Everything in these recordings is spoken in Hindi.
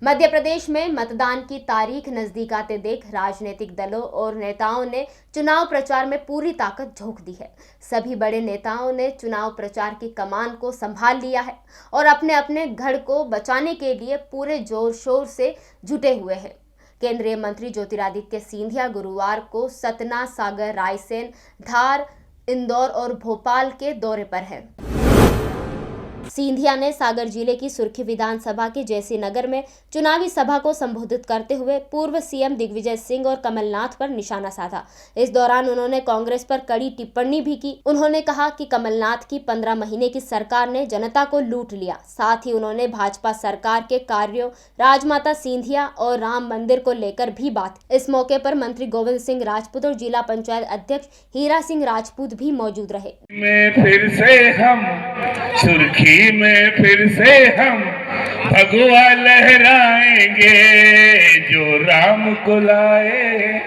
मध्य प्रदेश में मतदान की तारीख नजदीक आते देख राजनीतिक दलों और नेताओं ने चुनाव प्रचार में पूरी ताकत झोंक दी है। सभी बड़े नेताओं ने चुनाव प्रचार की कमान को संभाल लिया है और अपने अपने गढ़ को बचाने के लिए पूरे जोर शोर से जुटे हुए हैं। केंद्रीय मंत्री ज्योतिरादित्य सिंधिया गुरुवार को सतना, सागर, रायसेन, धार, इंदौर और भोपाल के दौरे पर हैं। सिंधिया ने सागर जिले की सुर्खी विधानसभा के जैसी नगर में चुनावी सभा को संबोधित करते हुए पूर्व सीएम दिग्विजय सिंह और कमलनाथ पर निशाना साधा। इस दौरान उन्होंने कांग्रेस पर कड़ी टिप्पणी भी की। उन्होंने कहा कि कमलनाथ की 15 महीने की सरकार ने जनता को लूट लिया। साथ ही उन्होंने भाजपा सरकार के कार्यों, राजमाता सिंधिया और राम मंदिर को लेकर भी बात। इस मौके पर मंत्री गोविंद सिंह राजपूत और जिला पंचायत अध्यक्ष हीरा सिंह राजपूत भी मौजूद रहे। फिर से हम सुर्खी में फिर से हम भगवा लहराएंगे, जो राम को लाए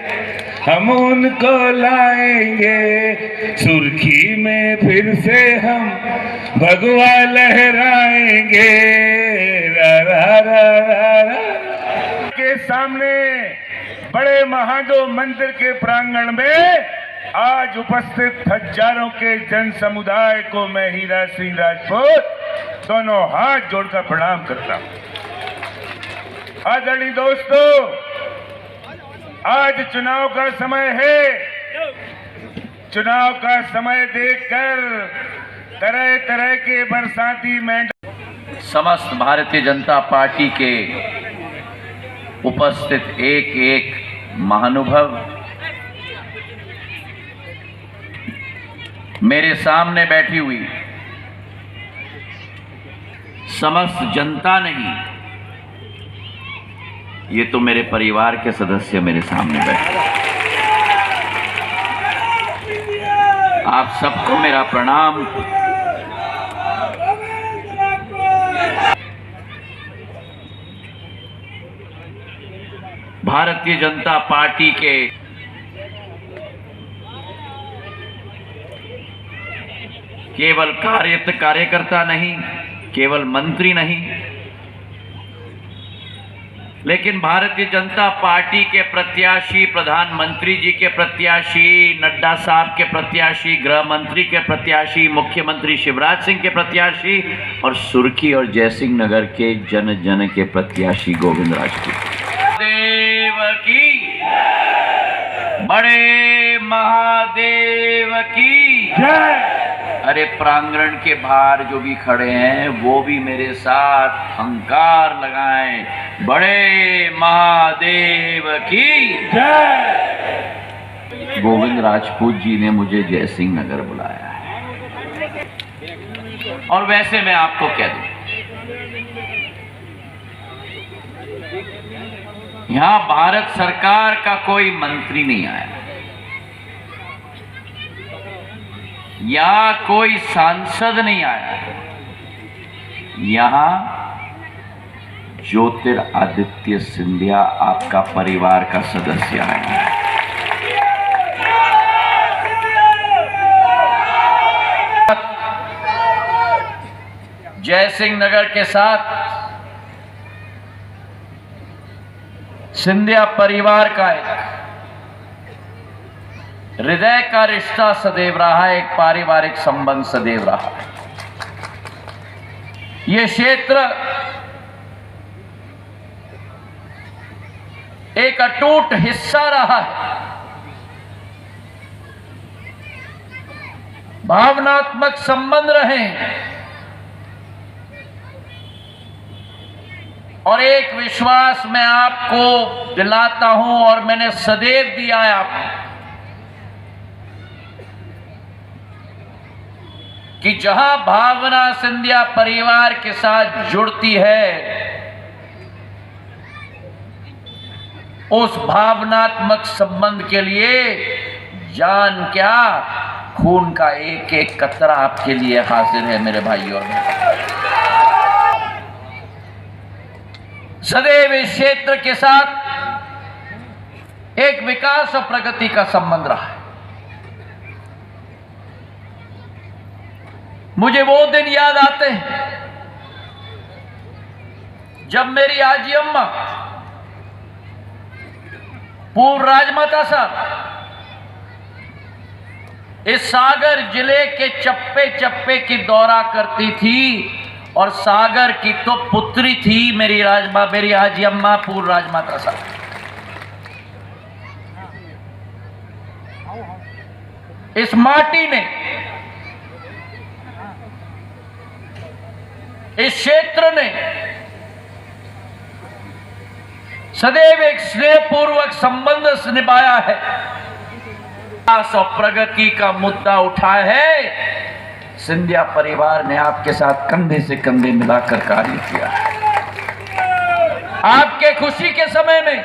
हम उनको लाएंगे। सुर्खी में फिर से हम भगवा लहराएंगे। रा रा रा रा रा। के सामने बड़े महादेव मंदिर के प्रांगण में आज उपस्थित हजारों के जन समुदाय को मैं हीरा सिंह राजपूत दोनों हाथ जोड़कर प्रणाम करता हूं। आदरणीय दोस्तों, आज चुनाव का समय है। चुनाव का समय देखकर तरह तरह के बरसाती मेंढक समस्त भारतीय जनता पार्टी के उपस्थित एक एक महानुभव मेरे सामने बैठी हुई समस्त जनता नहीं, ये तो मेरे परिवार के सदस्य मेरे सामने बैठे। आप सबको मेरा प्रणाम। भारतीय जनता पार्टी के केवल कार्यकर्ता नहीं, केवल मंत्री नहीं, लेकिन भारतीय जनता पार्टी के प्रत्याशी, प्रधानमंत्री जी के प्रत्याशी, नड्डा साहब के प्रत्याशी, गृह मंत्री के प्रत्याशी, मुख्यमंत्री शिवराज सिंह के प्रत्याशी और सुर्खी और जयसिंह नगर के जन जन के प्रत्याशी गोविंद राजपूत। देव की बड़े महादेव की जय। अरे प्रांगण के बाहर जो भी खड़े हैं वो भी मेरे साथ हंकार लगाएं, बड़े महादेव की जय। गोविंद राजपूत जी ने मुझे जयसिंह नगर बुलाया है और वैसे मैं आपको कह दूं, यहां भारत सरकार का कोई मंत्री नहीं आया या कोई सांसद नहीं आया। यहां ज्योतिरादित्य सिंधिया आपका परिवार का सदस्य आया है। जयसिंह नगर के साथ सिंधिया परिवार का एक हृदय का रिश्ता सदैव रहा है, एक पारिवारिक संबंध सदैव रहा है। ये क्षेत्र एक अटूट हिस्सा रहा है। भावनात्मक संबंध रहे और एक विश्वास मैं आपको दिलाता हूं और मैंने सदैव दिया है आपको कि जहां भावना सिंधिया परिवार के साथ जुड़ती है, उस भावनात्मक संबंध के लिए जान क्या, खून का एक एक कतरा आपके लिए हाजिर है मेरे भाइयों। सदैव इस क्षेत्र के साथ एक विकास और प्रगति का संबंध रहा है। मुझे वो दिन याद आते हैं जब मेरी आजी अम्मा पूर्व राजमाता साहब इस सागर जिले के चप्पे चप्पे की दौरा करती थी, और सागर की तो पुत्री थी मेरी आजी अम्मा पूर्व राजमाता साहब। इस माटी ने, इस क्षेत्र ने सदैव एक स्नेहपूर्वक संबंध निभाया है। विकास और प्रगति का मुद्दा उठाया है, सिंधिया परिवार ने आपके साथ कंधे से कंधे मिलाकर कार्य किया है। आपके खुशी के समय में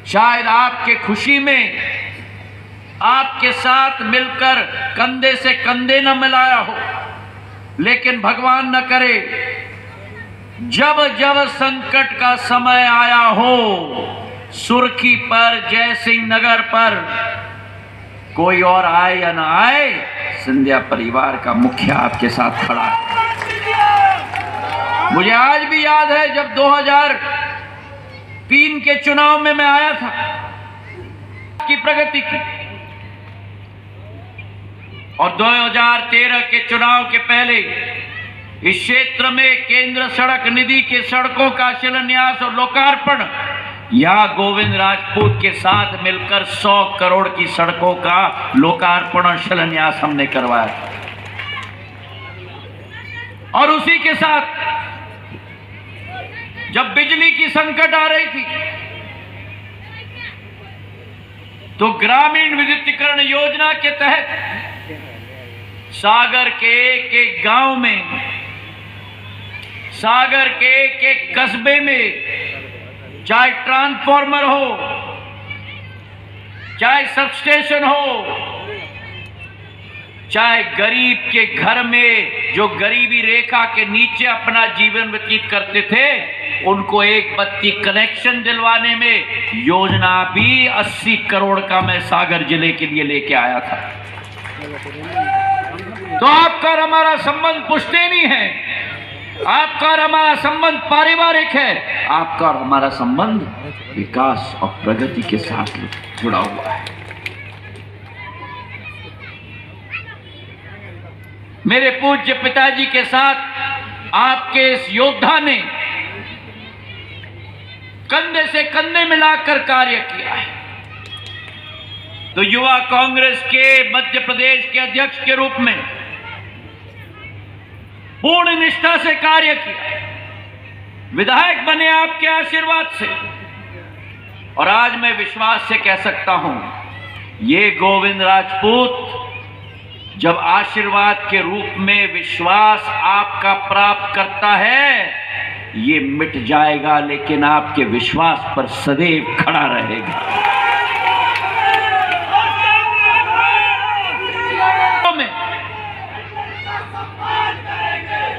शायद आपके खुशी में आपके साथ मिलकर कंधे से कंधे न मिलाया हो, लेकिन भगवान न करे जब जब संकट का समय आया हो, सुर्खी पर, जय सिंह नगर पर कोई और आए या ना आए, सिंधिया परिवार का मुखिया आपके साथ खड़ा है। मुझे आज भी याद है जब 2003 के चुनाव में मैं आया था की प्रगति की, और 2013 के चुनाव के पहले इस क्षेत्र में केंद्र सड़क निधि के सड़कों का शिलान्यास और लोकार्पण यहां गोविंद राजपूत के साथ मिलकर 100 करोड़ की सड़कों का लोकार्पण और शिलान्यास हमने करवाया। और उसी के साथ जब बिजली की संकट आ रही थी तो ग्रामीण विद्युतीकरण योजना के तहत सागर के एक गांव में, सागर के एक कस्बे में, चाहे ट्रांसफार्मर हो, चाहे सबस्टेशन हो, चाहे गरीब के घर में जो गरीबी रेखा के नीचे अपना जीवन व्यतीत करते थे, उनको एक बत्ती कनेक्शन दिलवाने में योजना भी 80 करोड़ का मैं सागर जिले के लिए लेके आया था। तो आपका और हमारा संबंध पुश्तैनी है, आपका और हमारा संबंध पारिवारिक है, आपका और हमारा संबंध विकास और प्रगति के साथ जुड़ा हुआ है। मेरे पूज्य पिताजी के साथ आपके इस योद्धा ने कंधे से कंधे मिलाकर कार्य किया है। तो युवा कांग्रेस के मध्य प्रदेश के अध्यक्ष के रूप में पूर्ण निष्ठा से कार्य किया, विधायक बने आपके आशीर्वाद से, और आज मैं विश्वास से कह सकता हूं, ये गोविंद राजपूत जब आशीर्वाद के रूप में विश्वास आपका प्राप्त करता है, ये मिट जाएगा, लेकिन आपके विश्वास पर सदैव खड़ा रहेगा।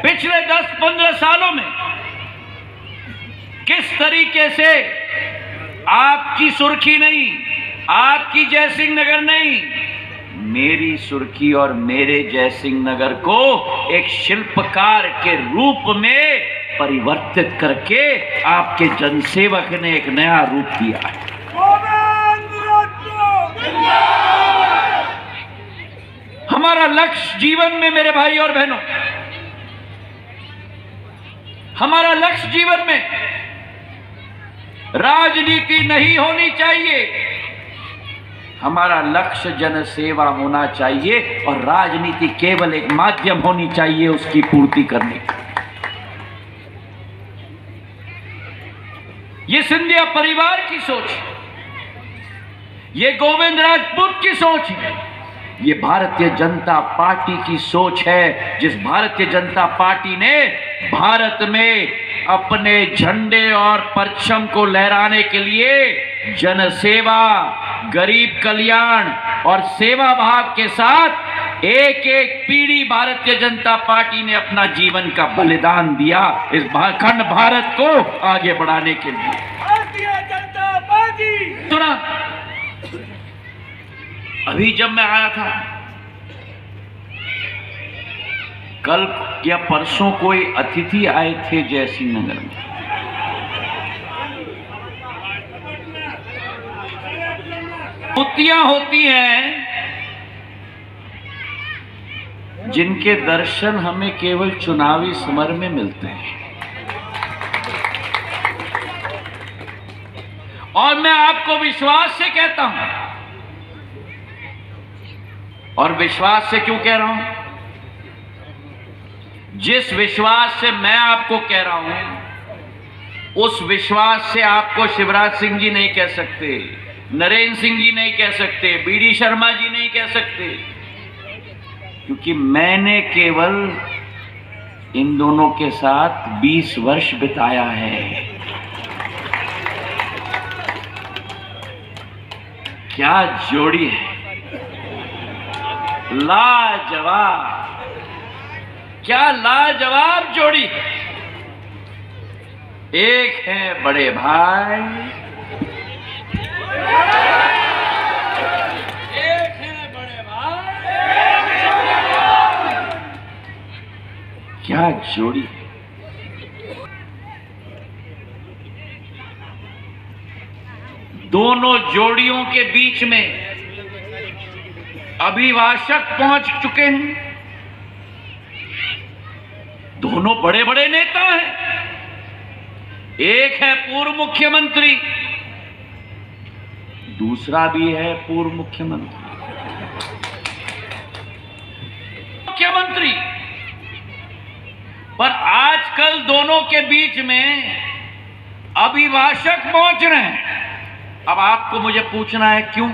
पिछले 10-15 सालों में किस तरीके से आपकी सुर्खी नहीं, आपकी जयसिंह नगर नहीं, मेरी सुर्खी और मेरे जयसिंह नगर को एक शिल्पकार के रूप में परिवर्तित करके आपके जनसेवक ने एक नया रूप दिया है। हमारा लक्ष्य जीवन में, मेरे भाई और बहनों, हमारा लक्ष्य जीवन में राजनीति नहीं होनी चाहिए, हमारा लक्ष्य जनसेवा होना चाहिए, और राजनीति केवल एक माध्यम होनी चाहिए उसकी पूर्ति करने की। ये सिंधिया परिवार की सोच है, ये गोविंद राजपूत की सोच है, ये भारतीय जनता पार्टी की सोच है, जिस भारतीय जनता पार्टी ने भारत में अपने झंडे और परचम को लहराने के लिए जनसेवा, गरीब कल्याण और सेवा भाव के साथ एक एक पीढ़ी भारतीय जनता पार्टी ने अपना जीवन का बलिदान दिया इस अखंड भारत को आगे बढ़ाने के लिए। भारतीय जनता पार्टी सुना, अभी जब मैं आया था, कल या परसों कोई अतिथि आए थे जयसिंह नगर में। मूर्तियां होती हैं जिनके दर्शन हमें केवल चुनावी समर में मिलते हैं। और मैं आपको विश्वास से कहता हूं, और विश्वास से क्यों कह रहा हूं? जिस विश्वास से मैं आपको कह रहा हूं, उस विश्वास से आपको शिवराज सिंह जी नहीं कह सकते, नरेंद्र सिंह जी नहीं कह सकते, बीडी शर्मा जी नहीं कह सकते, क्योंकि मैंने केवल इन दोनों के साथ 20 वर्ष बिताया है। क्या जोड़ी है, लाजवाब, क्या लाजवाब जोड़ी। एक है बड़े भाई, एक है बड़े भाई, क्या जोड़ी है। दोनों जोड़ियों के बीच में अभिभाषक पहुंच चुके हैं। दोनों बड़े बड़े नेता हैं। एक है पूर्व मुख्यमंत्री, दूसरा भी है पूर्व मुख्यमंत्री। पर आजकल दोनों के बीच में अभिभाषक पहुंच रहे हैं। अब आपको मुझे पूछना है क्यों?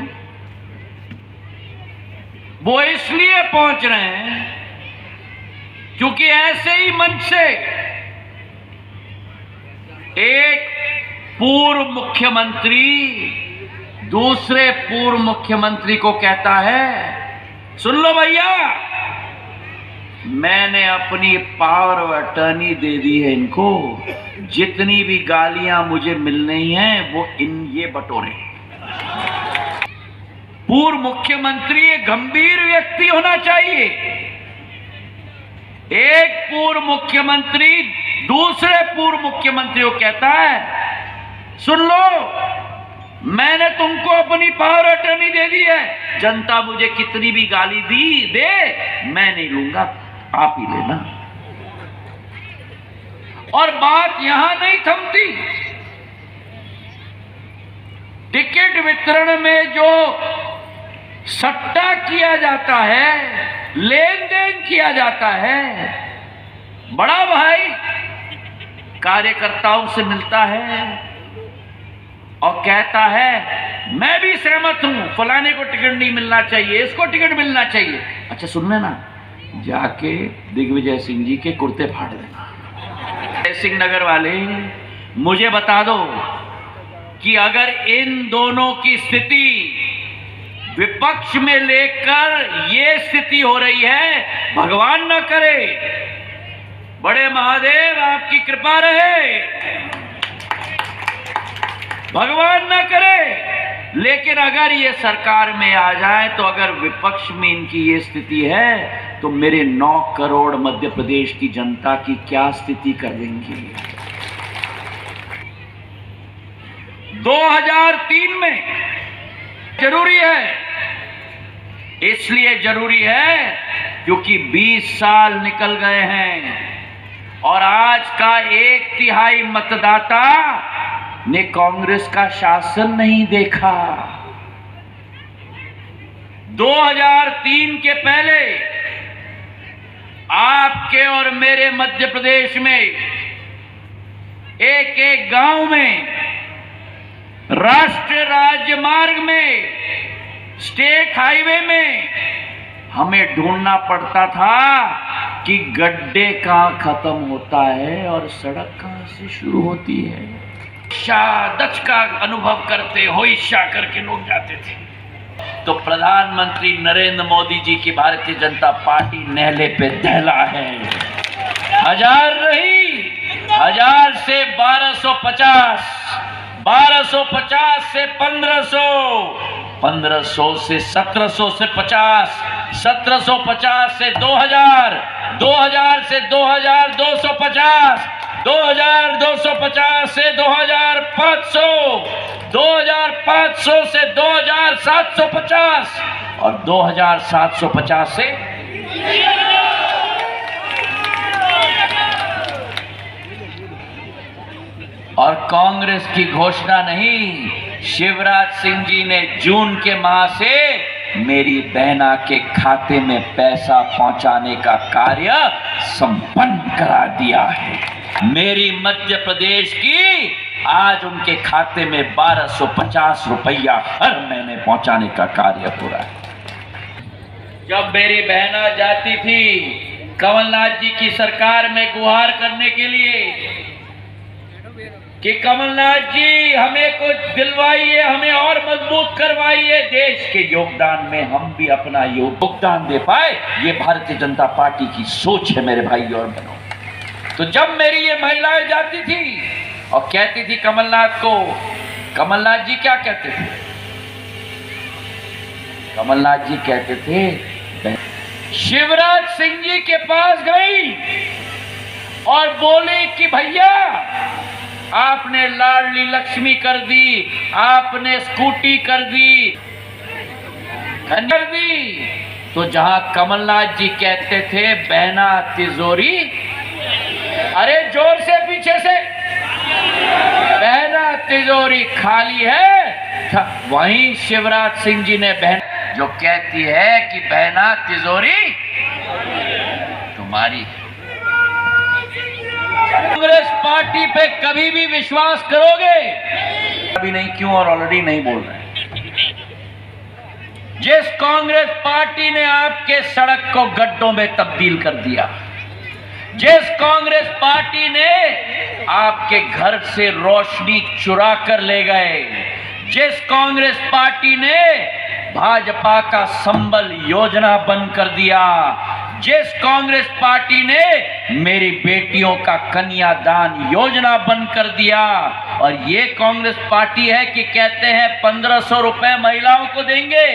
वो इसलिए पहुंच रहे हैं क्योंकि ऐसे ही मंच से एक पूर्व मुख्यमंत्री दूसरे पूर्व मुख्यमंत्री को कहता है, सुन लो भैया, मैंने अपनी पावर ऑफ अटर्नी दे दी है इनको, जितनी भी गालियां मुझे मिलनी हैं वो ये बटोरे। पूर्व मुख्यमंत्री एक गंभीर व्यक्ति होना चाहिए। एक पूर्व मुख्यमंत्री दूसरे पूर्व मुख्यमंत्री को कहता है, सुन लो, मैंने तुमको अपनी पावर अटर्नी दे दी है, जनता मुझे कितनी भी गाली दे मैं नहीं लूंगा, आप ही लेना। और बात यहां नहीं थमती। टिकट वितरण में जो सट्टा किया जाता है, लेन देन किया जाता है, बड़ा भाई कार्यकर्ताओं से मिलता है और कहता है मैं भी सहमत हूं, फलाने को टिकट नहीं मिलना चाहिए, इसको टिकट मिलना चाहिए। अच्छा सुन लेना, जाके दिग्विजय सिंह जी के कुर्ते फाड़ देना। जयसिंह नगर वाले मुझे बता दो कि अगर इन दोनों की स्थिति विपक्ष में लेकर ये स्थिति हो रही है, भगवान न करे, बड़े महादेव आपकी कृपा रहे, भगवान न करे, लेकिन अगर ये सरकार में आ जाए तो अगर विपक्ष में इनकी ये स्थिति है तो मेरे 9 करोड़ मध्य प्रदेश की जनता की क्या स्थिति कर देंगे। 2003 में जरूरी है, इसलिए जरूरी है क्योंकि 20 साल निकल गए हैं और आज का 1/3 मतदाता ने कांग्रेस का शासन नहीं देखा। 2003 के पहले आपके और मेरे मध्य प्रदेश में एक एक गांव में, राष्ट्रीय राजमार्ग में, स्टेट हाईवे में हमें ढूंढना पड़ता था कि गड्ढे कहां खत्म होता है और सड़क कहां से शुरू होती है। दच का अनुभव करते हो ईर्ष्या करके लोग जाते थे। तो प्रधानमंत्री नरेंद्र मोदी जी की भारतीय जनता पार्टी नेहले पे दहला है। 1000 रही, 1000 से 1250, 1250 से 1500, 1500 से 1700 से 50, 1750 से 2000, 2000 से 2250, 2250 से 2500, 2500 से 2750 और 2750 से और कांग्रेस की घोषणा नहीं, शिवराज सिंह जी ने जून के माह से मेरी बहना के खाते में पैसा पहुंचाने का कार्य संपन्न करा दिया है। मेरी मध्य प्रदेश की आज उनके खाते में 1250 रुपया हर महीने पहुंचाने का कार्य हो रहा है। जब मेरी बहना जाती थी कमलनाथ जी की सरकार में गुहार करने के लिए कि कमलनाथ जी हमें कुछ दिलवाइए, हमें और मजबूत करवाइए, देश के योगदान में हम भी अपना योगदान दे पाए, ये भारतीय जनता पार्टी की सोच है मेरे भाई और बहनों। तो जब मेरी ये महिलाएं जाती थी और कहती थी कमलनाथ को, कमलनाथ जी क्या कहते थे? कमलनाथ जी कहते थे शिवराज सिंह जी के पास गई और बोली कि भैया आपने लाडली लक्ष्मी कर दी, आपने स्कूटी कर दी, तो जहां कमलनाथ जी कहते थे बहना तिजोरी, अरे जोर से पीछे से, बहना तिजोरी खाली है, वहीं शिवराज सिंह जी ने बहन जो कहती है कि बहना तिजोरी तुम्हारी। कांग्रेस पार्टी पे कभी भी विश्वास करोगे? कभी नहीं। क्यों? और ऑलरेडी नहीं बोल रहे। जिस कांग्रेस पार्टी ने आपके सड़क को गड्ढों में तब्दील कर दिया, जिस कांग्रेस पार्टी ने आपके घर से रोशनी चुरा कर ले गए, जिस कांग्रेस पार्टी ने भाजपा का संबल योजना बंद कर दिया, जिस कांग्रेस पार्टी ने मेरी बेटियों का कन्यादान योजना बंद कर दिया, और ये कांग्रेस पार्टी है कि कहते हैं 1500 रुपए महिलाओं को देंगे।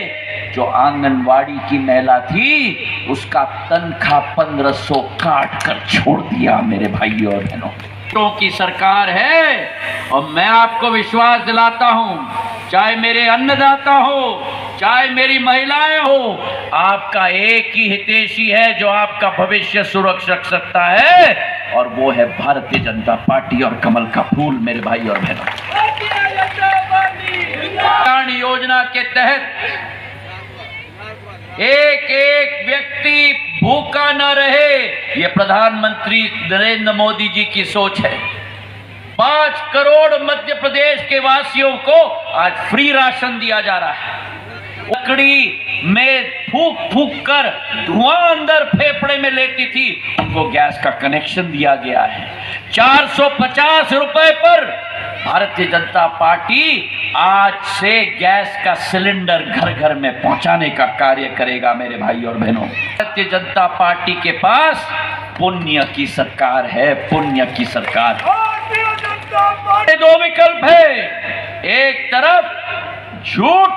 जो आंगनवाड़ी की महिला थी उसका तनख्वाह 1500 काट कर छोड़ दिया मेरे भाइयों और बहनों। की सरकार है और मैं आपको विश्वास दिलाता हूं, चाहे मेरे अन्नदाता हो, चाहे मेरी महिलाएं हो, आपका एक ही हितैषी है जो आपका भविष्य सुरक्षित रख सकता है, और वो है भारतीय जनता पार्टी और कमल का फूल मेरे भाई और बहनों। योजना के तहत एक एक व्यक्ति भूखा न रहे, ये प्रधानमंत्री नरेंद्र मोदी जी की सोच है। 5 करोड़ मध्य प्रदेश के वासियों को आज फ्री राशन दिया जा रहा है। लकड़ी में फूंक फूंक कर धुआं अंदर फेफड़े में लेती थी, उनको गैस का कनेक्शन दिया गया है। 450 रुपए पर भारतीय जनता पार्टी आज से गैस का सिलेंडर घर घर में पहुंचाने का कार्य करेगा मेरे भाई और बहनों। भारतीय जनता पार्टी के पास पुण्य की सरकार है, पुण्य की सरकार। दो विकल्प है, एक तरफ झूठ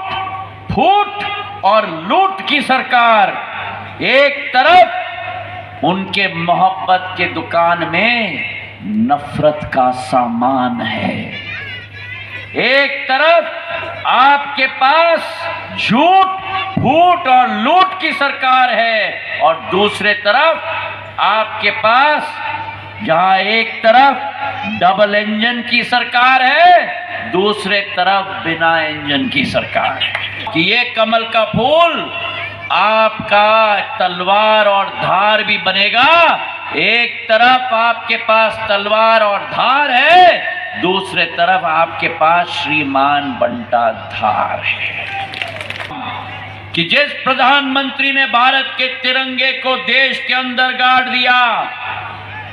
फूट और लूट की सरकार, एक तरफ उनके मोहब्बत के दुकान में नफरत का सामान है। एक तरफ आपके पास झूठ फूट और लूट की सरकार है, और दूसरे तरफ आपके पास जहां एक तरफ डबल इंजन की सरकार है, दूसरे तरफ बिना इंजन की सरकार है। कि ये कमल का फूल आपका तलवार और धार भी बनेगा। एक तरफ आपके पास तलवार और धार है, दूसरे तरफ आपके पास श्रीमान बंटा धार है। कि जिस प्रधानमंत्री ने भारत के तिरंगे को देश के अंदर गाड़ दिया,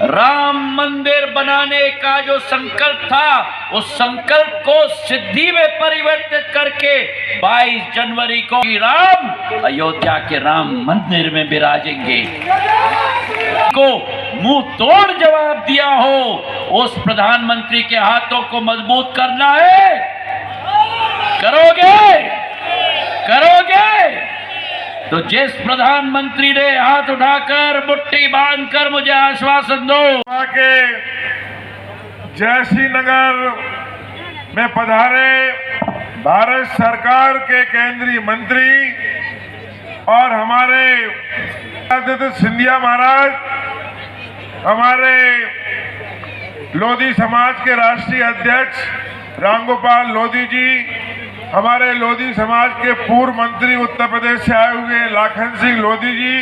राम मंदिर बनाने का जो संकल्प था, उस संकल्प को सिद्धि में परिवर्तित करके 22 जनवरी को राम अयोध्या के राम मंदिर में विराजेंगे। को मुंह तोड़ जवाब दिया हो, उस प्रधानमंत्री के हाथों को मजबूत करना है। करोगे? करोगे? तो जिस प्रधानमंत्री ने हाथ उठाकर मुट्ठी बांधकर मुझे आश्वासन दो के जैसी नगर में पधारे भारत सरकार के केंद्रीय मंत्री और हमारे आदित्य सिंधिया महाराज, हमारे लोधी समाज के राष्ट्रीय अध्यक्ष रामगोपाल लोधी जी, हमारे लोधी समाज के पूर्व मंत्री उत्तर प्रदेश से आए हुए लाखन सिंह लोधी जी,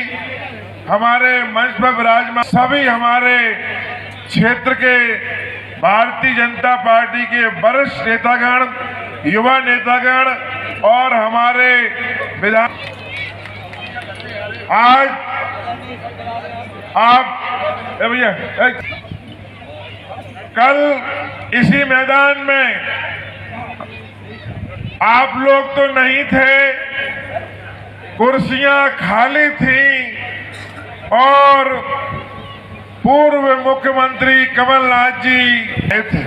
हमारे मंच पर विराजमान सभी हमारे क्षेत्र के भारतीय जनता पार्टी के वरिष्ठ नेतागण, युवा नेतागण और हमारे विधान, आज आप भैया कल इसी मैदान में आप लोग तो नहीं थे, कुर्सियां खाली थी और पूर्व मुख्यमंत्री कमलनाथ जी थे।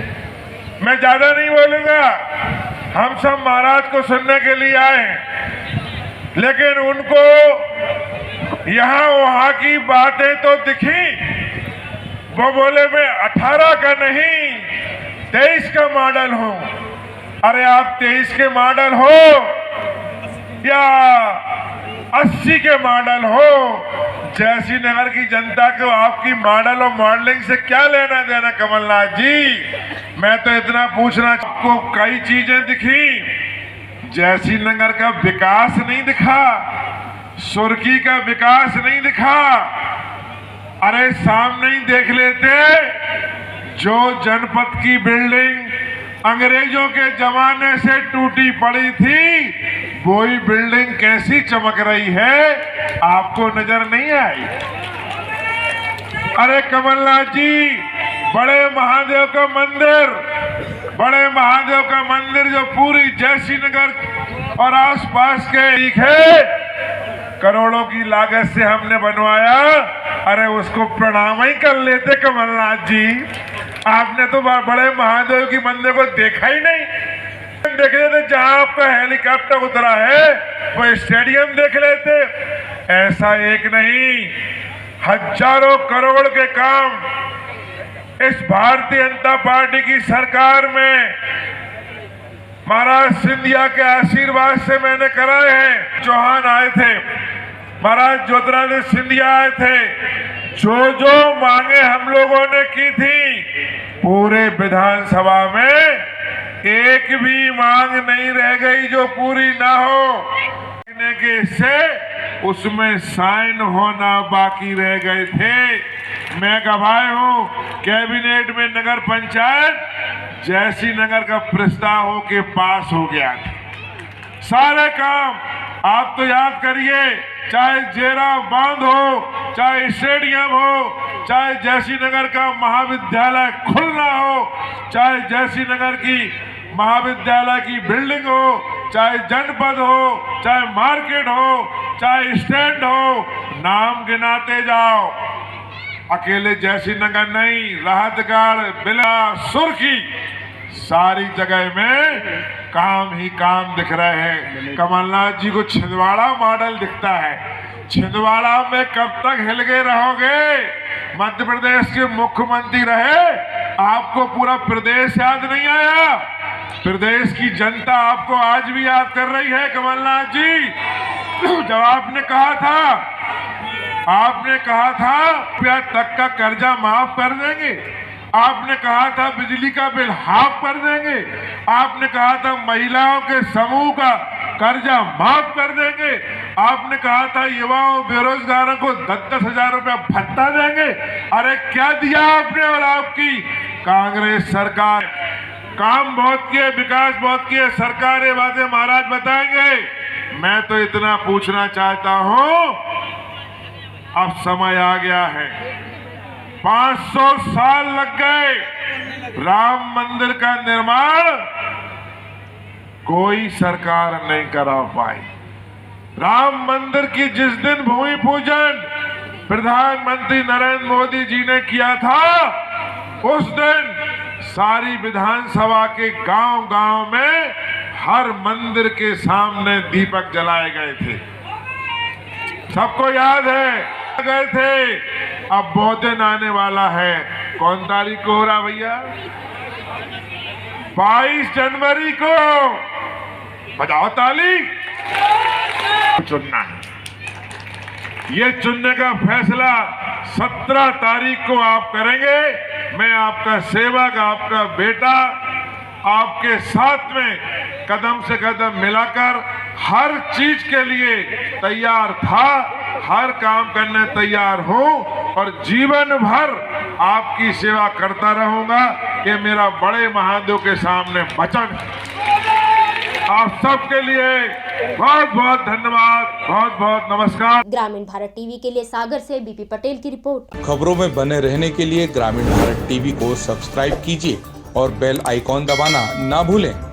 मैं ज्यादा नहीं बोलूंगा, हम सब महाराज को सुनने के लिए आए हैं, लेकिन उनको यहाँ वहाँ की बातें तो दिखी। वो बोले मैं 18 का नहीं 23 का मॉडल हूं। अरे आप 23 के मॉडल हो या 80 के मॉडल हो, जैसी नगर की जनता को आपकी मॉडल और मॉडलिंग से क्या लेना देना कमलनाथ जी। मैं तो इतना पूछना, आपको कई चीजें दिखी, जैसी नगर का विकास नहीं दिखा, सुर्खी का विकास नहीं दिखा। अरे सामने ही देख लेते, जो जनपद की बिल्डिंग अंग्रेजों के जमाने से टूटी पड़ी थी, वही बिल्डिंग कैसी चमक रही है, आपको नजर नहीं आई? अरे कमलनाथ जी, बड़े महादेव का मंदिर जो पूरी जैसी नगर और आसपास के है, करोड़ों की लागत से हमने बनवाया। अरे उसको प्रणाम ही कर लेते कमलनाथ जी। आपने तो बड़े महादेव की मंदिर को देखा ही नहीं। देख लेते जहां आपका हेलीकॉप्टर उतरा है वो स्टेडियम देख लेते। ऐसा एक नहीं, हजारों करोड़ के काम इस भारतीय जनता पार्टी की सरकार में महाराज सिंधिया के आशीर्वाद से मैंने कराए हैं। चौहान आए थे, महाराज ज्योतिरादित्य सिंधिया आए थे, जो मांगे हम लोगों ने की थी, पूरे विधानसभा में एक भी मांग नहीं रह गई जो पूरी ना हो। के से उसमें साइन होना बाकी रह गए थे। मैं गवाह हूं, कैबिनेट में नगर पंचायत जैसी नगर का प्रस्ताव हो के पास हो गया था। सारे काम आप तो याद करिए, चाहे जेरा बांध हो, चाहे स्टेडियम हो, चाहे जैसी नगर का महाविद्यालय खुलना हो, चाहे जैसी नगर की महाविद्यालय की बिल्डिंग हो, चाहे जनपद हो, चाहे मार्केट हो, चाहे स्टैंड हो, नाम गिनाते जाओ। अकेले जैसी नगर नहीं, राहतगढ़, बिला, सुर्खी, सारी जगह में काम ही काम दिख रहे हैं। कमलनाथ जी को छिंदवाड़ा मॉडल दिखता है। छिंदवाड़ा में कब तक हिल गए रहोगे? मध्य प्रदेश के मुख्यमंत्री रहे, आपको पूरा प्रदेश याद नहीं आया? प्रदेश की जनता आपको आज भी याद कर रही है कमलनाथ जी। जब आपने कहा था रुपया तक का कर्जा माफ कर देंगे, आपने कहा था बिजली का बिल हाफ कर देंगे, आपने कहा था महिलाओं के समूह का कर्जा माफ कर देंगे, आपने कहा था युवाओं बेरोजगारों को 10-10 हजार रुपया भत्ता देंगे। अरे क्या दिया आपने? और आपकी कांग्रेस सरकार काम बहुत किए, विकास बहुत किए, सरकार ये बातें महाराज बताएंगे। मैं तो इतना पूछना चाहता हूं, अब समय आ गया है। 500 साल लग गए राम मंदिर का निर्माण, कोई सरकार नहीं करा पाई। राम मंदिर की जिस दिन भूमि पूजन प्रधानमंत्री नरेंद्र मोदी जी ने किया था, उस दिन सारी विधानसभा के गांव-गांव में हर मंदिर के सामने दीपक जलाए गए थे। सबको याद है गए थे, अब बहुत दिन आने वाला है। कौन तारीख को हो रहा भैया? 22 जनवरी को। बजाओ ताली। चुनना है, ये चुनने का फैसला 17 तारीख को आप करेंगे। मैं आपका सेवक, आपका बेटा, आपके साथ में कदम से कदम मिलाकर हर चीज के लिए तैयार था, हर काम करने तैयार हूं और जीवन भर आपकी सेवा करता रहूंगा। कि मेरा बड़े महादेव के सामने वचन। आप सबके लिए बहुत बहुत धन्यवाद, बहुत बहुत नमस्कार। ग्रामीण भारत टीवी के लिए सागर से बीपी पटेल की रिपोर्ट। खबरों में बने रहने के लिए ग्रामीण भारत टीवी को सब्सक्राइब कीजिए और बेल आइकॉन दबाना ना भूलें।